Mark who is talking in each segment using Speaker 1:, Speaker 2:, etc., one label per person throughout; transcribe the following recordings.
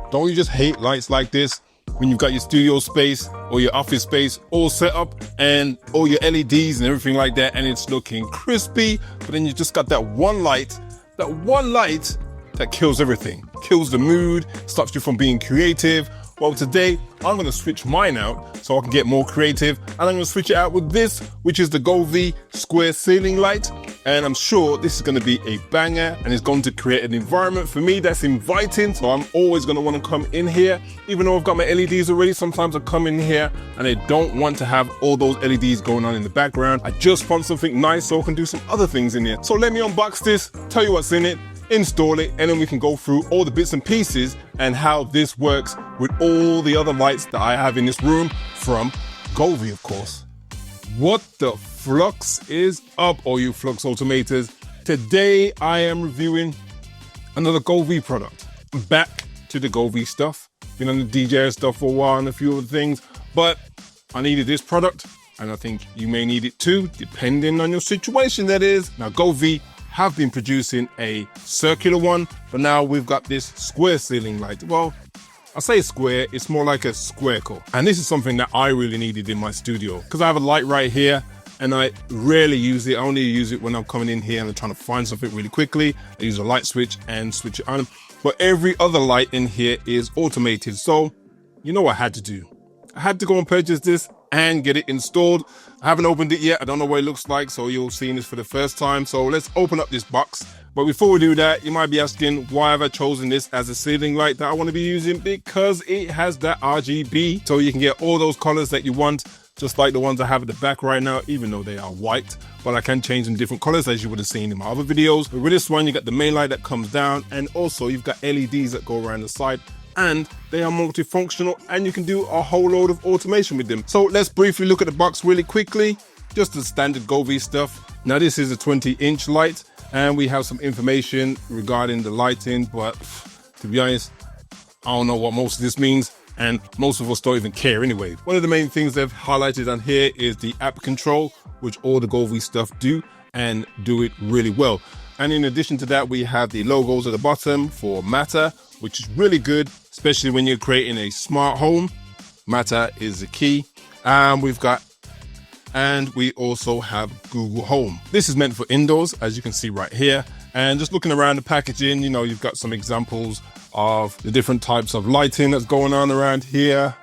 Speaker 1: Don't you just hate lights like this when you've got your studio space or your office space all set up and all your LEDs and everything like that, and it's looking crispy, but then you just got that one light that kills everything, kills the mood, stops you from being creative. Well, today I'm going to switch mine out so I can get more creative, and I'm going to switch it out with this, which is the Govee Square Ceiling Light. And I'm sure this is going to be a banger, and it's going to create an environment for me that's inviting. So I'm always going to want to come in here. Even though I've got my LEDs already, sometimes I come in here and I don't want to have all those LEDs going on in the background. I just want something nice so I can do some other things in here. So let me unbox this, tell you what's in it, install it, and then we can go through all the bits and pieces and how this works with all the other lights that I have in this room from Govee, of course. What the Flux is up, all you Flux automators? Today I am reviewing another Govee product. I'm back to the Govee stuff. Been on the DJI stuff for a while and a few other things, but I needed this product, and I think you may need it too, depending on your situation, that is. Now, Govee have been producing a circular one, but now we've got this square ceiling light. Well, I say square, it's more like a square-core. And this is something that I really needed in my studio because I have a light right here and I rarely use it. I only use it when I'm coming in here and I'm trying to find something really quickly. I use a light switch and switch it on. But every other light in here is automated. So you know what I had to do? I had to go and purchase this and get it installed. I haven't opened it yet. I don't know what it looks like, so you're seeing this for the first time. So let's open up this box. But before we do that, you might be asking, why have I chosen this as a ceiling light that I want to be using? Because it has that RGB, so you can get all those colors that you want, just like the ones I have at the back right now, even though they are white. But I can change them different colors, as you would have seen in my other videos. But with this one, you got the main light that comes down, and also you've got LEDs that go around the side, and they are multifunctional, and you can do a whole load of automation with them. So let's briefly look at the box really quickly. Just the standard Govee stuff. Now this is a 20-inch light, and we have some information regarding the lighting, but to be honest, I don't know what most of this means, and most of us don't even care anyway. One of the main things they've highlighted on here is the app control, which all the Govee stuff do, and do it really well. And in addition to that, we have the logos at the bottom for Matter, which is really good, especially when you're creating a smart home. Matter is the key. And we also have Google Home. This is meant for indoors, as you can see right here. And just looking around the packaging, you know, you've got some examples of the different types of lighting that's going on around here.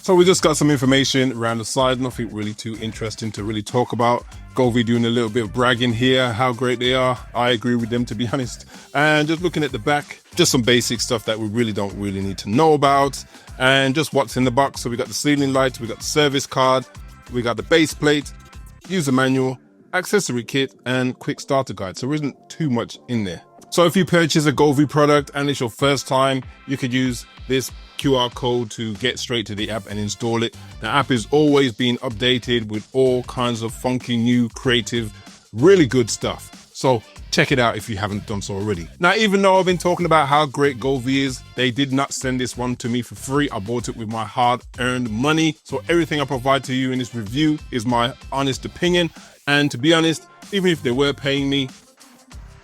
Speaker 1: So we just got some information around the side, nothing really too interesting to really talk about. Govee doing a little bit of bragging here, how great they are. I agree with them, to be honest. And just looking at the back, just some basic stuff that we really don't need to know about. And just what's in the box. So we got the ceiling light, we got the service card, we got the base plate, user manual, accessory kit, and quick starter guide. So there isn't too much in there. So if you purchase a Govee product and it's your first time, you could use this QR code to get straight to the app and install it. The app is always being updated with all kinds of funky, new, creative, really good stuff. So check it out if you haven't done so already. Now, even though I've been talking about how great Govee is, they did not send this one to me for free. I bought it with my hard-earned money. So everything I provide to you in this review is my honest opinion. And to be honest, even if they were paying me,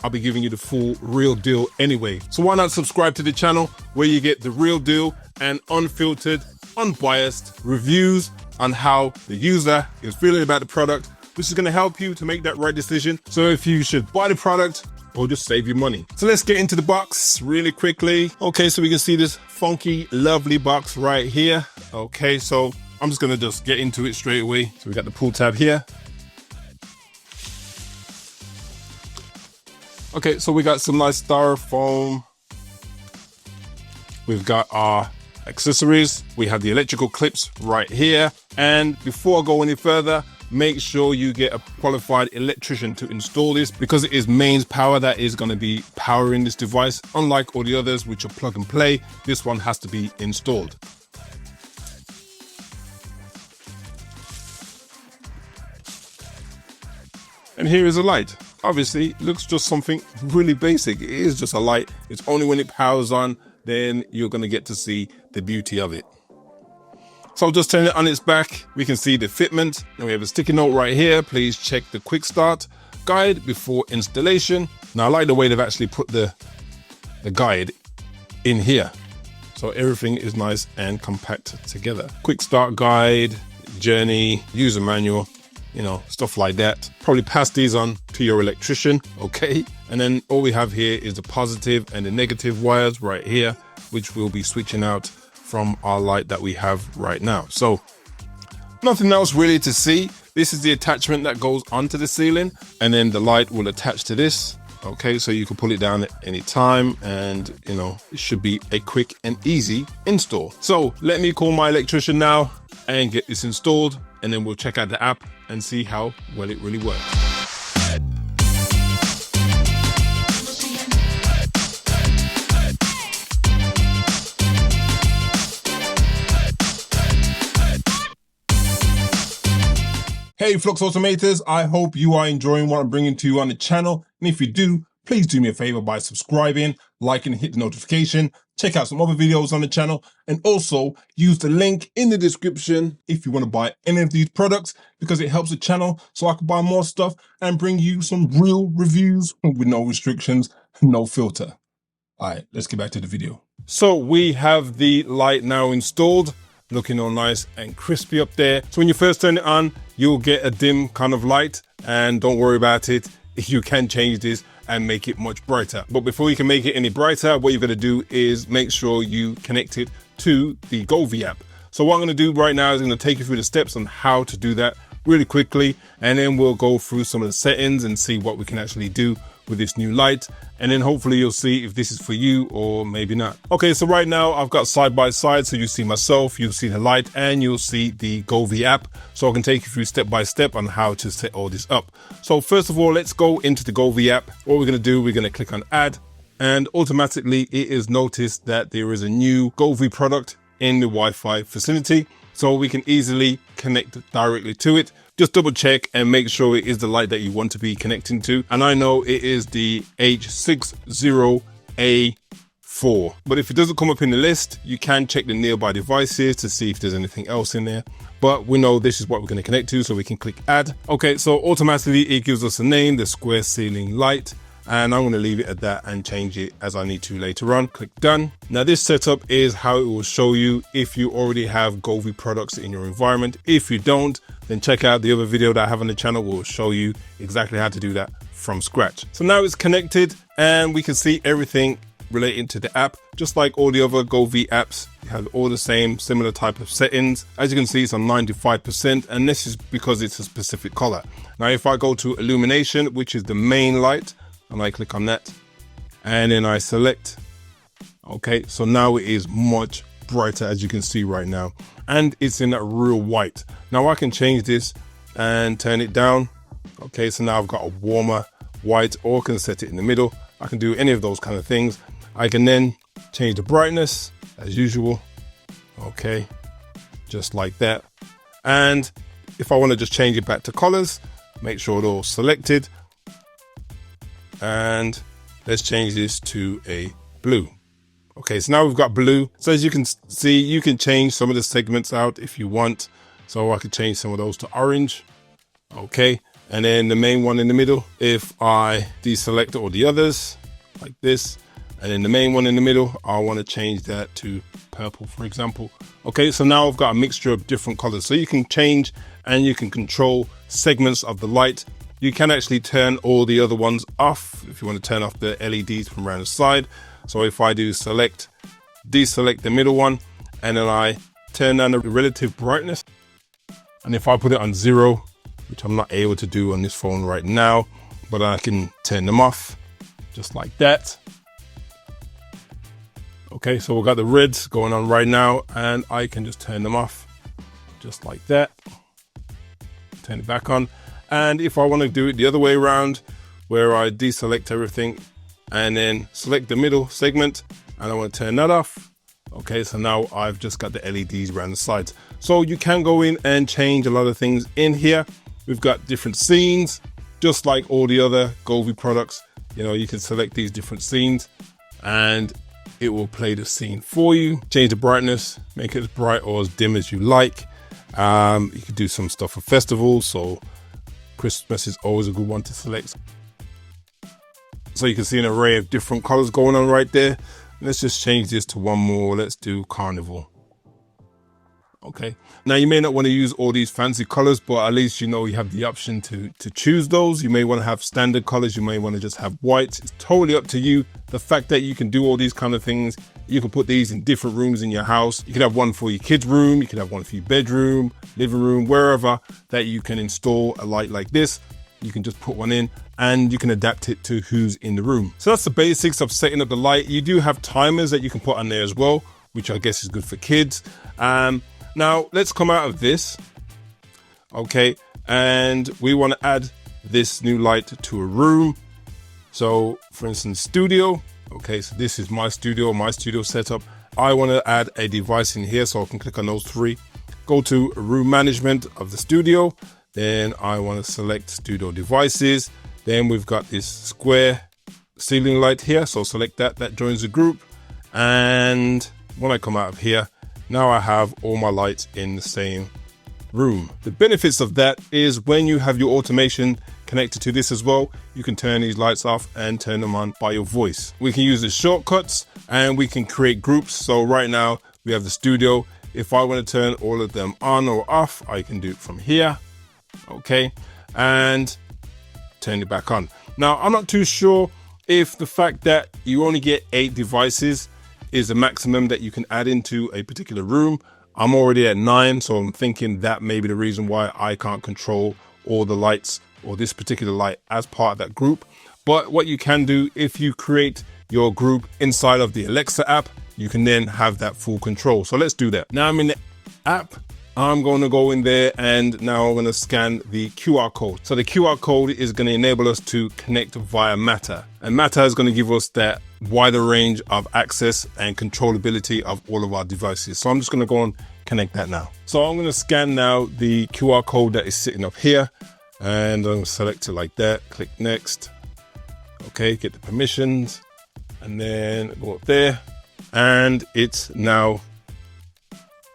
Speaker 1: I'll be giving you the full real deal anyway. So why not subscribe to the channel where you get the real deal and unfiltered, unbiased reviews on how the user is feeling about the product, which is going to help you to make that right decision. So if you should buy the product or just save your money. So let's get into the box really quickly. Okay, so we can see this funky, lovely box right here. Okay, so I'm just going to just get into it straight away. So we got the pull tab here. Okay, so we got some nice styrofoam. We've got our accessories. We have the electrical clips right here. And before I go any further, make sure you get a qualified electrician to install this because it is mains power that is going to be powering this device. Unlike all the others, which are plug and play, this one has to be installed. And here is a light. Obviously, it looks just something really basic. It is just a light. It's only when it powers on, then you're going to get to see the beauty of it. So I'll just turn it on its back. We can see the fitment. And we have a sticky note right here. Please check the quick start guide before installation. Now, I like the way they've actually put the guide in here. So everything is nice and compact together. Quick start guide, journey, user manual, you know, stuff like that. Probably pass these on to your electrician, okay? And then all we have here is the positive and the negative wires right here, which we'll be switching out from our light that we have right now. So nothing else really to see. This is the attachment that goes onto the ceiling, and then the light will attach to this. Okay, so you can pull it down at any time, and you know, it should be a quick and easy install. So let me call my electrician now and get this installed, and then we'll check out the app and see how well it really works. Hey Flux Automators, I hope you are enjoying what I'm bringing to you on the channel. And if you do, please do me a favor by subscribing, liking, and hit the notification. Check out some other videos on the channel, and also use the link in the description if you want to buy any of these products, because it helps the channel so I can buy more stuff and bring you some real reviews with no restrictions, no filter. All right, let's get back to the video. So we have the light now installed, looking all nice and crispy up there. So when you first turn it on, you'll get a dim kind of light, and don't worry about it. You can change this and make it much brighter. But before you can make it any brighter, what you're gonna do is make sure you connect it to the Govee app. So what I'm gonna do right now is I'm gonna take you through the steps on how to do that really quickly, and then we'll go through some of the settings and see what we can actually do with this new light, and then hopefully you'll see if this is for you or maybe not. Okay, so right now I've got side by side, so you see myself, you'll see the light, and you'll see the Govee app, so I can take you through step by step on how to set all this up. So first of all, let's go into the Govee app. What we're going to do, we're going to click on add, and automatically it is noticed that there is a new Govee product in the Wi-Fi vicinity, so we can easily connect directly to it. Just double check and make sure it is the light that you want to be connecting to. And I know it is the H60A4. But if it doesn't come up in the list, you can check the nearby devices to see if there's anything else in there. But we know this is what we're going to connect to, so we can click add. Okay, so automatically it gives us a name, the Square Ceiling Light. And I'm going to leave it at that and change it as I need to later on. Click done. Now this setup is how it will show you if you already have Govee products in your environment. If you don't, then check out the other video that I have on the channel. Will show you exactly how to do that from scratch. So now it's connected and we can see everything relating to the app. Just like all the other Govee apps, you have all the same similar type of settings. As you can see, it's on 95%, and this is because it's a specific color. Now if I go to illumination, which is the main light, and I click on that, and then I select. Okay, so now it is much brighter, as you can see right now, and it's in that real white. Now I can change this and turn it down. Okay, so now I've got a warmer white, or I can set it in the middle. I can do any of those kind of things. I can then change the brightness as usual. Okay, just like that. And if I want to just change it back to colors, make sure they're all selected. And let's change this to a blue. Okay, so now we've got blue. So as you can see, you can change some of the segments out if you want. So I could change some of those to orange. Okay, and then the main one in the middle, if I deselect all the others like this, and then the main one in the middle, I want to change that to purple, for example. Okay, so now I've got a mixture of different colors. So you can change and you can control segments of the light. You can actually turn all the other ones off if you want to turn off the LEDs from around the side. So if I do select, deselect the middle one, and then I turn down the relative brightness. And if I put it on 0, which I'm not able to do on this phone right now, but I can turn them off just like that. Okay, so we've got the reds going on right now, and I can just turn them off just like that. Turn it back on. And if I want to do it the other way around, where I deselect everything and then select the middle segment, and I want to turn that off. Okay, so now I've just got the LEDs around the sides. So you can go in and change a lot of things in here. We've got different scenes, just like all the other Govee products. You know, you can select these different scenes and it will play the scene for you. Change the brightness, make it as bright or as dim as you like. You could do some stuff for festivals, so Christmas is always a good one to select. So you can see an array of different colors going on right there. Let's just change this to one more. Let's do carnival. Okay. Now you may not want to use all these fancy colors, but at least you know you have the option to choose those. You may want to have standard colors. You may want to just have white. It's totally up to you. The fact that you can do all these kind of things, you can put these in different rooms in your house. You could have one for your kids' room. You could have one for your bedroom, living room, wherever that you can install a light like this. You can just put one in and you can adapt it to who's in the room. So that's the basics of setting up the light. You do have timers that you can put on there as well, which I guess is good for kids. Now let's come out of this. Okay. And we want to add this new light to a room. So for instance, studio. Okay. So this is my studio setup. I want to add a device in here. So I can click on those three, go to room management of the studio. Then I want to select studio devices. Then we've got this square ceiling light here. So select that joins the group. And when I come out of here, now I have all my lights in the same room. The benefits of that is when you have your automation connected to this as well, you can turn these lights off and turn them on by your voice. We can use the shortcuts and we can create groups. So right now we have the studio. If I want to turn all of them on or off, I can do it from here. Okay, and turn it back on. Now, I'm not too sure if the fact that you only get 8 devices is the maximum that you can add into a particular room. I'm already at 9, so I'm thinking that may be the reason why I can't control all the lights or this particular light as part of that group. But what you can do, if you create your group inside of the Alexa app, you can then have that full control. So let's do that. Now I'm in the app. I'm going to go in there and now I'm going to scan the QR code. So the QR code is going to enable us to connect via Matter. And Matter is going to give us that wider range of access and controllability of all of our devices. So I'm just going to go and connect that now. So I'm going to scan now the QR code that is sitting up here and I'm going to select it like that. Click next. Okay, get the permissions and then go up there and it's now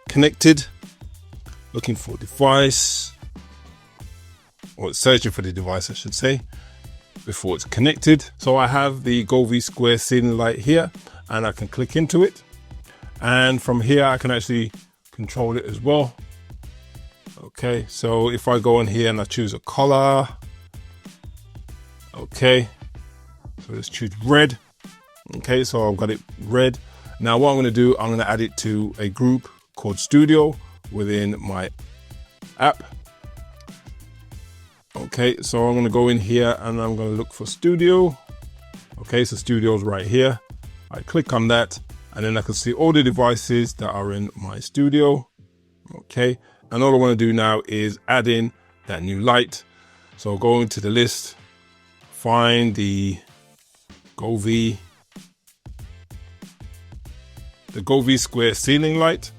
Speaker 1: connected. Looking for device, or it's searching for the device, I should say, before it's connected. So I have the Govee Square Ceiling Light here and I can click into it. And from here, I can actually control it as well. Okay, so if I go in here and I choose a color, okay, so let's choose red. Okay, so I've got it red. Now what I'm going to do, I'm going to add it to a group called Studio within my app. Okay, so I'm going to go in here and I'm going to look for Studio. Okay, so Studio is right here. I click on that and then I can see all the devices that are in my studio. Okay, and all I want to do now is add in that new light. So go into the list, find the Govee Square Ceiling Light.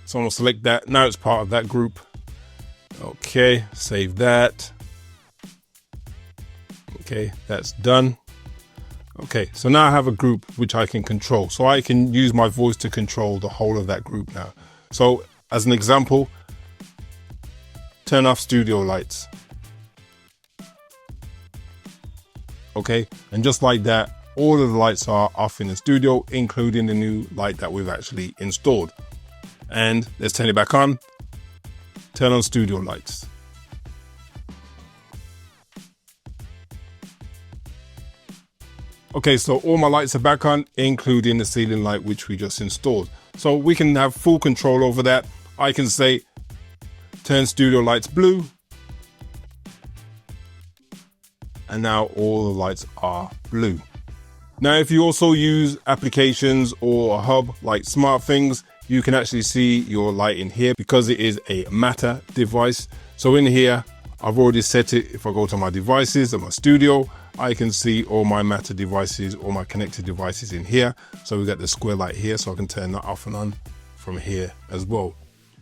Speaker 1: So I'm going to select that. Now it's part of that group. Okay, save that. Okay, that's done. Okay, so now I have a group which I can control. So I can use my voice to control the whole of that group now. So as an example, turn off studio lights. Okay, and just like that, all of the lights are off in the studio, including the new light that we've actually installed. And let's turn it back on. Turn on studio lights. Okay, so all my lights are back on, including the ceiling light, which we just installed. So we can have full control over that. I can say, turn studio lights blue. And now all the lights are blue. Now, if you also use applications or a hub like SmartThings, you can actually see your light in here because it is a Matter device. So in here, I've already set it. If I go to my devices and my studio, I can see all my Matter devices, all my connected devices in here. So we got the square light here, so I can turn that off and on from here as well.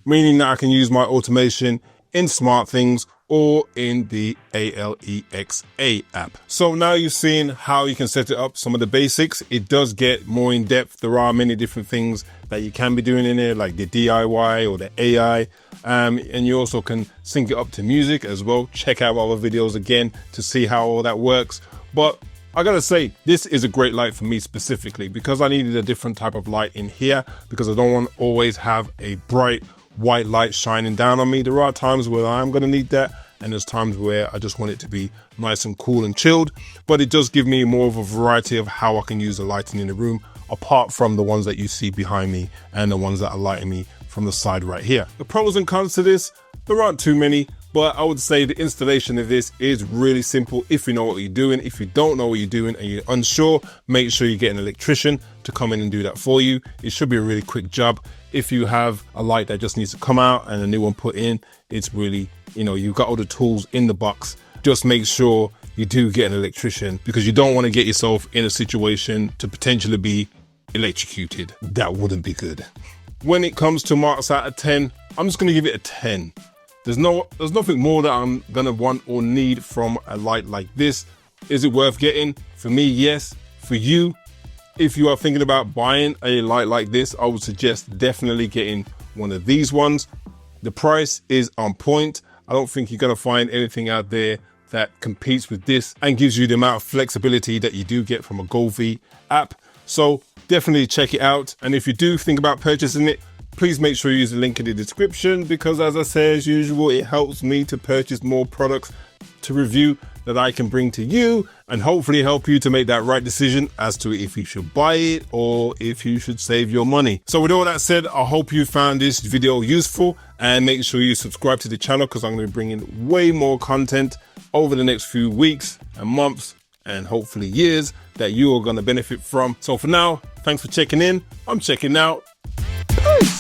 Speaker 1: Meaning that I can use my automation in SmartThings or in the Alexa app. So now you've seen how you can set it up, some of the basics. It does get more in depth. There are many different things that you can be doing in there, like the DIY or the AI. And you also can sync it up to music as well. Check out our videos again to see how all that works. But I gotta say, this is a great light for me specifically because I needed a different type of light in here because I don't want to always have a bright white light shining down on me. There are times where I'm gonna need that, and there's times where I just want it to be nice and cool and chilled, but it does give me more of a variety of how I can use the lighting in the room, apart from the ones that you see behind me and the ones that are lighting me from the side right here. The pros and cons to this, there aren't too many, but I would say the installation of this is really simple if you know what you're doing. If you don't know what you're doing and you're unsure, make sure you get an electrician to come in and do that for you. It should be a really quick job. If you have a light that just needs to come out and a new one put in, it's really, you know, you've got all the tools in the box. Just make sure you do get an electrician because you don't want to get yourself in a situation to potentially be electrocuted. That wouldn't be good. When it comes to marks out of 10, I'm just going to give it a 10. There's nothing more that I'm going to want or need from a light like this. Is it worth getting? For me, yes. For you, if you are thinking about buying a light like this, I would suggest definitely getting one of these ones. The price is on point. I don't think you're going to find anything out there that competes with this and gives you the amount of flexibility that you do get from a Govee app. So definitely check it out. And if you do think about purchasing it, please make sure you use the link in the description because, as I say, as usual, it helps me to purchase more products to review that I can bring to you and hopefully help you to make that right decision as to if you should buy it or if you should save your money. So with all that said, I hope you found this video useful and make sure you subscribe to the channel because I'm going to be bringing way more content over the next few weeks and months and hopefully years that you are going to benefit from. So for now, thanks for checking in. I'm checking out. Peace.